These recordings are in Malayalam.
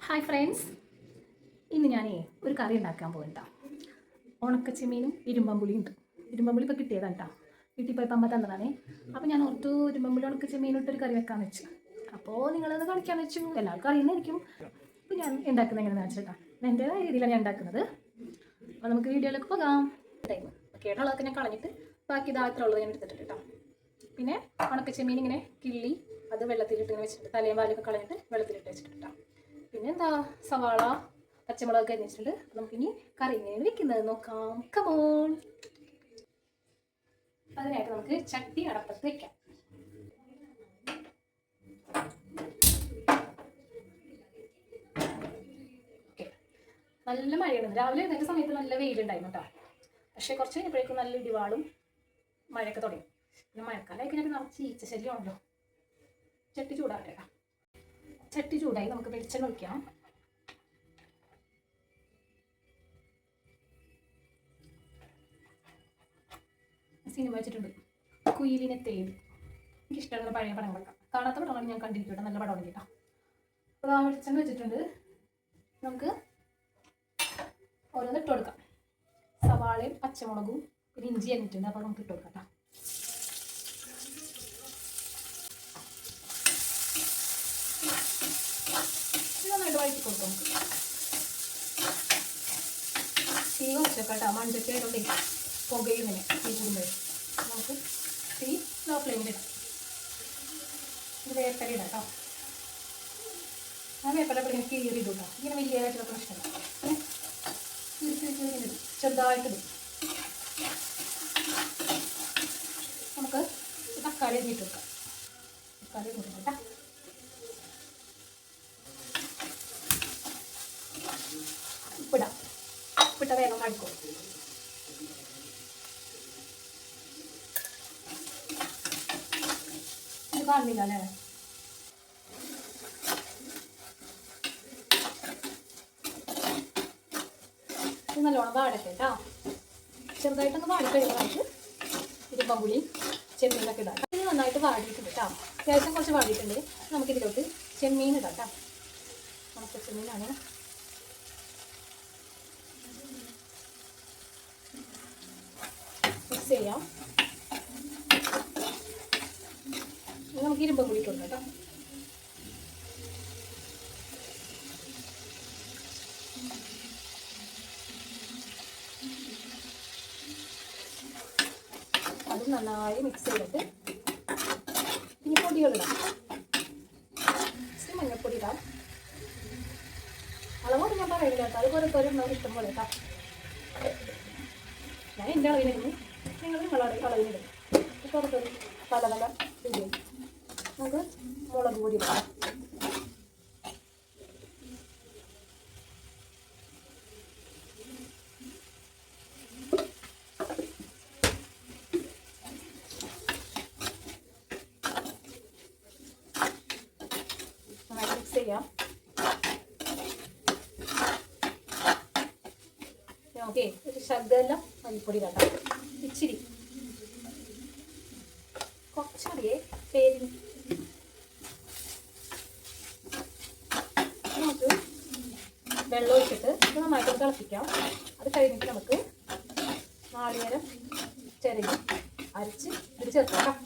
ഹായ് ഫ്രണ്ട്സ്, ഇന്ന് ഞാനേ ഒരു കറി ഉണ്ടാക്കാൻ പോകണ്ട. ഉണക്കച്ചെമ്മീനും ഇരുമ്പമ്പുളിയും ഉണ്ട്. ഇരുമ്പമ്പുളി ഇപ്പോൾ കിട്ടിയതാണ് കേട്ടോ. വീട്ടിൽ പോയപ്പോൾ അമ്മ തന്നതാണേ. അപ്പോൾ ഞാൻ ഓർത്തു ഇരുമ്പമ്പുളി ഉണക്കച്ചെമ്മീനും ഇട്ടൊരു കറി വെക്കാമെന്ന് വെച്ചു. അപ്പോൾ നിങ്ങളത് കളിക്കാമെന്ന് വെച്ചു. എല്ലാവർക്കും അറിയുന്നതായിരിക്കും. അപ്പോൾ ഞാൻ ഉണ്ടാക്കുന്നത് എങ്ങനെയാണെന്ന് വെച്ചിട്ടാ, എൻ്റെ രീതിയിലാണ് ഞാൻ ഉണ്ടാക്കുന്നത്. അപ്പോൾ നമുക്ക് വീഡിയോയിലേക്ക് പോകാം. ടൈം കേട്ടുള്ളതൊക്കെ ഞാൻ കളഞ്ഞിട്ട് ബാക്കി ഇതാത്രയുള്ളത് ഞാൻ എടുത്തിട്ട് കേട്ടോ. പിന്നെ ഉണക്കച്ചെമ്മീൻ ഇങ്ങനെ കിള്ളി അത് വെള്ളത്തിലിട്ട് ഇങ്ങനെ വെച്ചിട്ട് തലയും പാലൊക്കെ കളഞ്ഞിട്ട് വെള്ളത്തിലിട്ട് വെച്ചിട്ട് കേട്ടോ. പിന്നെ എന്താ സവാള പച്ചമുളകൊക്കെ അരിഞ്ഞിട്ടുണ്ട്. നമുക്കിനി കറി എങ്ങനെയാണ് വെക്കുന്നത് നോക്കാം. കമോൺ. അതിനായിട്ട് നമുക്ക് ചട്ടി അടപ്പത്ത് വെക്കാം. ഓക്കെ, നല്ല മഴയാണ്. രാവിലെ എഴുന്നേറ്റ സമയത്ത് നല്ല വെയിലുണ്ടായിരുന്നു കേട്ടോ. പക്ഷേ കുറച്ച് കഴിഞ്ഞപ്പോഴേക്കും നല്ല ഇടിവാളും മഴയൊക്കെ തുടങ്ങി. പിന്നെ മഴക്കാലമായി കഴിഞ്ഞാൽ നിറച്ച് ഈച്ച ശല്യമാണല്ലോ. ചട്ടി ചൂടാകട്ടെ കേട്ടോ. ചട്ടി ചൂടായി, നമുക്ക് വെളിച്ചെണ്ണ ഒഴിക്കാം. സിനിമ വെച്ചിട്ടുണ്ട്, കുയിലിനെ തേടി. എനിക്കിഷ്ടമുള്ള പഴയ പടങ്ങളൊക്കെ. കാണാത്ത പടങ്ങൾ ഞാൻ കണ്ടിരിക്കട്ടെ, നല്ല പടമാണ് കേട്ടോ. അപ്പോൾ ആ വെളിച്ചെണ്ണ വെച്ചിട്ടുണ്ട്. നമുക്ക് ഓരോന്ന് ഇട്ട് കൊടുക്കാം. സവാളയും പച്ചമുളകും പിന്നെ ഇഞ്ചി അരിഞ്ഞിട്ടുണ്ട്. അപ്പോൾ നമുക്ക് ഇട്ട് കൊടുക്കാം കേട്ടോ. നന്നായിട്ട് വഴറ്റി കൊടുക്കാം. നമുക്ക് തീ കുറച്ചൊക്കെ മൺചട്ടി ആയതുകൊണ്ടേ പുകയും ഇങ്ങനെ തീ കൂടുമ്പോഴേ നമുക്ക് തീ ലോ ഫ്ലെയിമിൽ ഇടാം. ഇത് വേപ്പല ഇടാം കേട്ടോ. ആ വേപ്പല ഇങ്ങനെ കീറി ഇടും കേട്ടോ. ഇങ്ങനെ വലിയതായിട്ടുള്ള പ്രശ്നമില്ല. ഇങ്ങനെ ഇടും, ചെറുതായിട്ടിടും. നമുക്ക് തക്കാളി അരിഞ്ഞിട്ട് കൊടുക്കാം. തക്കാളി കൊടുക്കാം കേട്ടോ. ഉപ്പിടാം. ഉപ്പിട്ട വേഗം മടുക്കും. ഇത് കാണുന്നില്ല അല്ലേ? ഇത് നല്ലോണം വാടട്ടെ കേട്ടോ. ചെറുതായിട്ടൊന്ന് വാടിക്കഴിയുമ്പോൾ നമുക്ക് ഇരുമ്പമ്പുളി ചെമ്മീനൊക്കെ ഇടാം. ഇത് നന്നായിട്ട് വാടിയിട്ടുണ്ട് കേട്ടോ. അത്യാവശ്യം കുറച്ച് വാടിയിട്ടുണ്ട്. നമുക്കിതിലോട്ട് ചെമ്മീൻ ഇടാം കേട്ടോ. നമുക്ക് ചെമ്മീനാണ്. മിക്സ് ചെയ്യാം. നമുക്ക് ഇരുമ്പമ്പുളി കൊടുക്കാം കേട്ടോ. അത് നന്നായി മിക്സ് ചെയ്തിട്ട് ഇനി പൊടികളിടാം. മഞ്ഞൾപ്പൊടി ഇടാം. അളവോട് ഞാൻ പറയില്ല കേട്ടോ. അത് ഓരോരുത്തരും ഇഷ്ടം പോലെ കേട്ടോ. ഞാൻ എൻ്റെ അളവിനിടുന്നു, നിങ്ങൾ നിങ്ങളുടെ അളവിനിടും. ഇപ്പോൾ ഓരോരുത്തർ പല പല രീതിയിൽ. നമുക്ക് മുളക് പൊടി ഇടാം. മിക്സ് ചെയ്യാം. ഓക്കെ, ഒരു ശബ്ദമെല്ലാം മല്ലിപ്പൊടി കേട്ടോ. ഇച്ചിരി കുറച്ചറിയേ പേര്. നമുക്ക് വെള്ളം ഒഴിച്ചിട്ട് ഇത് നന്നായിട്ട് തിളപ്പിക്കാം. അത് കഴിഞ്ഞിട്ട് നമുക്ക് നാളികേരം ചിരകി അരച്ച് ഇത് ചേർക്കാം.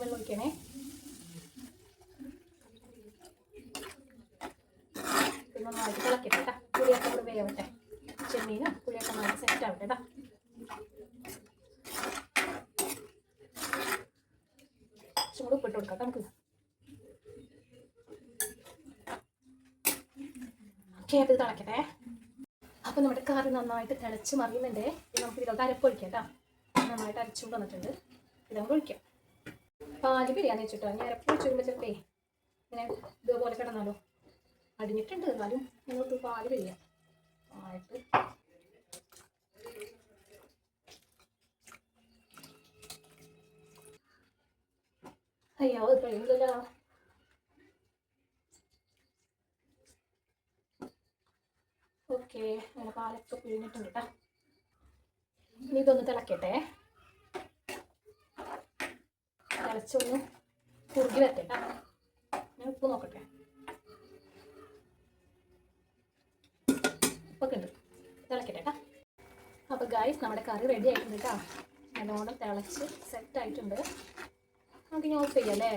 വെള്ളം ഒഴിക്കണേ. പിന്നെ നന്നായിട്ട് തിളക്കട്ടെ കേട്ടോ. പുളിയൊക്കെ കൂടെ വേവട്ടെ. ചെമ്മീനും പുളിയൊക്കെ നന്നായിട്ട് സെറ്റ് ആവട്ടെ കേട്ടോ. ചൂട് ഉപ്പിട്ട് കൊടുക്കാം നമുക്ക്. ഓക്കെ, അത് തിളക്കട്ടെ. അപ്പോൾ നമ്മുടെ കറി നന്നായിട്ട് തിളച്ച് മറിയുന്നുണ്ട്. നമുക്ക് ഇതിലോട്ട് അരപ്പൊഴിക്കാം കേട്ടോ. നന്നായിട്ട് അരച്ചുകൊണ്ട് വന്നിട്ടുണ്ട്. ഇതങ്ങ് ഒഴിക്കാം. പാല് പിരിയാന്ന് വെച്ചിട്ടോ. ഞാൻ അരപ്പൊഴിച്ച് വരുമ്പോൾ ചിലപ്പേ ഇങ്ങനെ ഇതുപോലെ കിടന്നാലോ. അടിഞ്ഞിട്ടുണ്ട്, എന്നാലും നിങ്ങൾക്ക് പാല് പിരിയാം ആയിട്ട്. അയ്യോ, അത് കഴിയുന്നില്ല. ഓക്കെ, അങ്ങനെ പാലൊക്കെ പിഴിഞ്ഞിട്ടുണ്ട് കേട്ടോ. ഇനി ഇതൊന്ന് തിളക്കട്ടെ. തിളച്ചൊന്ന് കുറുകി വരട്ടെ കേട്ടോ. ഞാൻ ഉപ്പ് നോക്കട്ടെ. ഉപ്പൊക്കെ ഉണ്ട്. തിളക്കട്ടെ കേട്ടോ. അപ്പോൾ ഗായ്സ് നമ്മുടെ കറി റെഡി ആയിട്ടുണ്ട് കേട്ടോ. നല്ലോണം തിളച്ച് സെറ്റ് ആയിട്ടുണ്ട്. നമുക്കിനി ഓഫ് ചെയ്യാം അല്ലേ.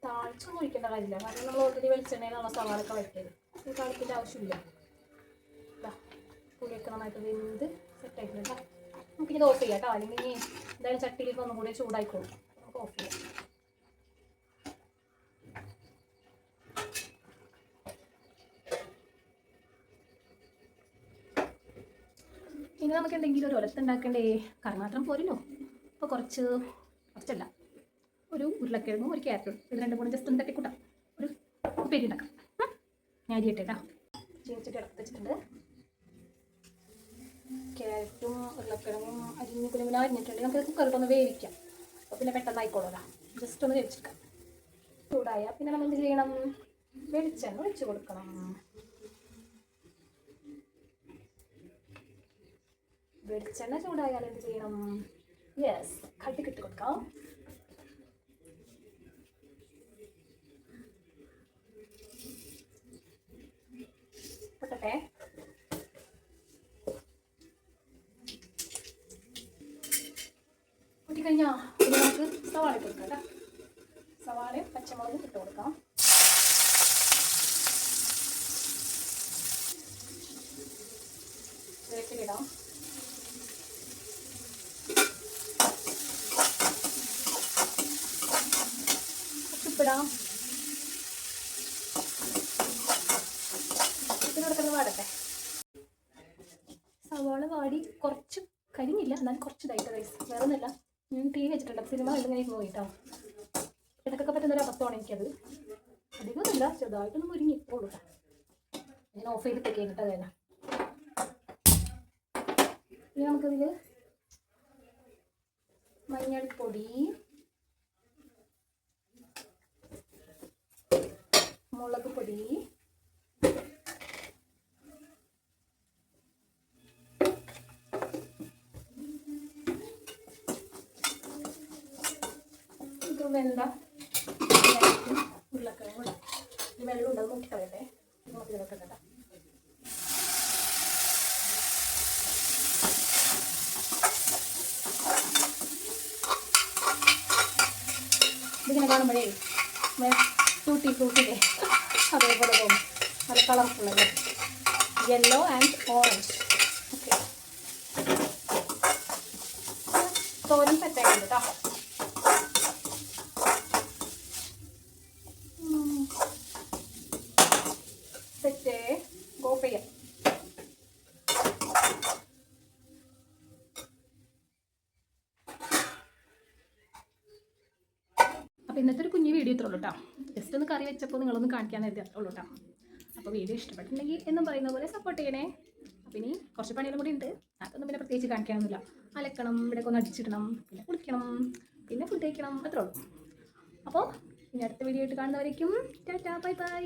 താഴ്ചൊന്നും ഒഴിക്കേണ്ട കാര്യമില്ല, കാരണം നമ്മൾ ഓൾറെഡി വെളിച്ചെണ്ണയിലുള്ള സവാളൊക്കെ വഴറ്റിയത്. ഈ താളിപ്പിൻ്റെ ആവശ്യമില്ല. പുളിയൊക്കെ നന്നായിട്ട് വെന്ത് സെറ്റ് ആയിട്ടുണ്ട് കേട്ടോ. നമുക്കിത് ഓഫ് ചെയ്യാം കേട്ടോ. അല്ലെങ്കിൽ ഇനി എന്തായാലും ചട്ടിയിലേക്ക് ഒന്നും കൂടി ചൂടായിക്കോളും. നമുക്ക് ഓഫ് ചെയ്യാം. ഇനി നമുക്ക് എന്തെങ്കിലും ഒരു ഉരത്തുണ്ടാക്കണ്ടേ. കറി മാത്രം പോരല്ലോ. അപ്പോൾ കുറച്ചല്ല, ഒരു ഉരുളക്കിഴങ്ങും ഒരു ക്യാരറ്റും ഇത് രണ്ടും കൂടെ ജസ്റ്റ് ഒന്ന് തട്ടിക്കൂട്ടാം. ഒരു ഉപ്പേരി ഉണ്ടാക്കാം. ഞാൻ അരി ഇട്ടേട്ടാ. ചീനിച്ചിട്ട് ഇടത്ത് വെച്ചിട്ടുണ്ട്. ക്യാരറ്റും ഉരുളക്കിഴങ്ങും അരിഞ്ഞ് കുഞ്ഞുമിന അരിഞ്ഞിട്ടുണ്ട്. നമുക്ക് കുക്കറിട്ടൊന്ന് വേവിക്കാം. അപ്പോൾ പിന്നെ പെട്ടെന്ന് ആയിക്കോളൂല. ജസ്റ്റ് ഒന്ന് വേവിച്ചെടുക്കാം. ചൂടായാൽ പിന്നെ നമ്മൾ എന്ത് ചെയ്യണം? വെളിച്ചെണ്ണ ഒഴിച്ച് കൊടുക്കണം. വെളിച്ചെണ്ണ ചൂടായാൽ എന്ത് ചെയ്യണം? യെസ്, കട്ടിക്കിട്ട് കൊടുക്കാം. പൊട്ടട്ടെ. പൊട്ടിക്കഴിഞ്ഞാൽ പിന്നെ നമുക്ക് സവാള ഇട്ട് കൊടുക്കാം കേട്ടോ. സവാളയും പച്ചമുളകും ഇട്ട് കൊടുക്കാം. വേപ്പിലിടാം. ഉപ്പിടാം. ഇതിനോടൊക്കെ വാടട്ടെ. സവാള വാടി കുറച്ച് കരിഞ്ഞില്ല, എന്നാലും കുറച്ച് ഇതായിട്ട് റൈസ്. വേറെ ഒന്നുമില്ല, ഞാൻ ടി വി വെച്ചിട്ടുണ്ട്. സിനിമ ഇങ്ങനെ നോക്കിട്ടോ. ഇടയ്ക്കൊക്കെ പറ്റുന്നൊരു അബദ്ധമാണ് എനിക്കത്. അധികമൊന്നുമില്ല, ചെറുതായിട്ടൊന്നും മുരിങ്ങി ഇപ്പോഴും. ഞാൻ ഓഫ് ചെയ്തിട്ടൊക്കെ കഴിഞ്ഞിട്ട് അതല്ല. ഇനി നമുക്കതിൽ മഞ്ഞൾപ്പൊടി, മുളക് പൊടി, വെന്ത ഉരുളക്കിഴങ്ങ് ഇടാം. ഇത് വെള്ളം ഉണ്ടാകും, നോക്കി കളയട്ടെ. നമുക്ക് ഇതൊക്കെ കേട്ടോ. ഇതിങ്ങനെ കാണുമ്പോഴേ ടൂട്ടി ഫ്രൂട്ടില്ലേ അതേപോലെ തോന്നും. നല്ല കളർഫുള്ളല്ലേ. Yellow and orange. ഓക്കെ, തോരൻ സെറ്റായിട്ടുണ്ട് കേട്ടോ. സെറ്റ് ഓഫ് ചെയ്യാം. അപ്പോൾ ഇന്നത്തെ ഒരു കുഞ്ഞു വീഡിയോ ഇത്രയുള്ളൂ കേട്ടോ. ജസ്റ്റ് ഒന്ന് കറി വെച്ചപ്പോൾ നിങ്ങളൊന്ന് കാണിക്കാൻ ഉള്ളൂ കേട്ടോ. അപ്പോൾ വീഡിയോ ഇഷ്ടപ്പെട്ടിട്ടുണ്ടെങ്കിൽ എന്നും പറയുന്ന പോലെ സപ്പോർട്ട് ചെയ്യണേ. അപ്പോൾ ഇനി കുറച്ച് പണികളും കൂടി ഉണ്ട്. അതൊന്നും പിന്നെ പ്രത്യേകിച്ച് കാണിക്കാനൊന്നുമില്ല. അലക്കണം, ഇവിടെയൊക്കെ ഒന്ന് അടിച്ചിടണം, പിന്നെ കുളിക്കണം, പിന്നെ ഫുഡ് കഴിക്കണം, അത്രേ ഉള്ളൂ. അപ്പോൾ ഇനി അടുത്ത വീഡിയോ ആയിട്ട് കാണുന്നവരേക്കും ടാറ്റാ, ബൈ ബൈ.